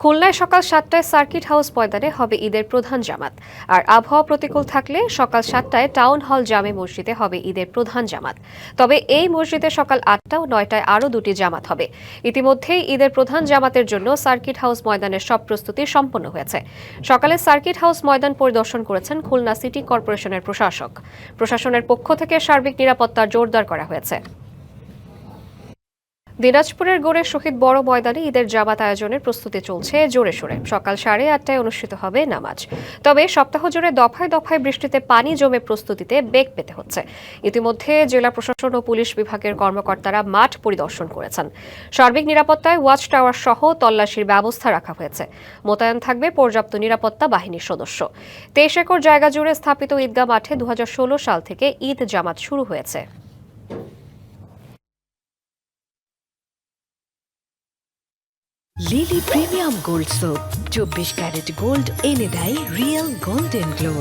খুলনায় সকাল ৭টায় circuit house ময়দানে হবে ঈদের প্রধান জামাত। আর আবহাওয়া প্রতিকূল থাকলে সকাল ৭টায় টাউন হল জামে মসজিদে হবে ঈদের প্রধান জামাত। তবে এই মসজিদে সকাল ৮টা ও ৯টায় আরও দুটি জামাত হবে। ইতিমধ্যেই ঈদের প্রধান জামাতের জন্য সার্কিট হাউস ময়দানের সব প্রস্তুতি সম্পন্ন হয়েছে। সকালে সার্কিট হাউস ময়দান পরিদর্শন করেছেন খুলনা সিটি কর্পোরেশনের প্রশাসক। প্রশাসনের পক্ষ থেকে সার্বিক নিরাপত্তা জোরদার করা হয়েছে। দিনাজপুরের গড়ে শহীদ বড় ময়দানে ঈদের জামাত আয়োজনের প্রস্তুতি চলছে জোরে সোরে। সকাল 8:30টায় অনুষ্ঠিত হবে নামাজ। তবে সপ্তাহ জুড়ে দফায় দফায় বৃষ্টিতে পানি জমে প্রস্তুতিতে বেগ পেতে হচ্ছে। ইতিমধ্যে জেলা প্রশাসন ও পুলিশ বিভাগের কর্মকর্তারা মাঠ পরিদর্শন করেছেন। সার্বিক নিরাপত্তায় ওয়াচ টাওয়ার সহ তল্লাশির ব্যবস্থা রাখা হয়েছে। মোতায়েন থাকবে পর্যাপ্ত নিরাপত্তা বাহিনীর সদস্য। 23 একর জায়গা জুড়ে স্থাপিত ঈদগাহ মাঠে 2016 সাল থেকে ঈদ জামাত শুরু হয়েছে। Lily premium gold soap 24 carat gold এনে দেয় রিয়েল গোল্ডেন গ্লো।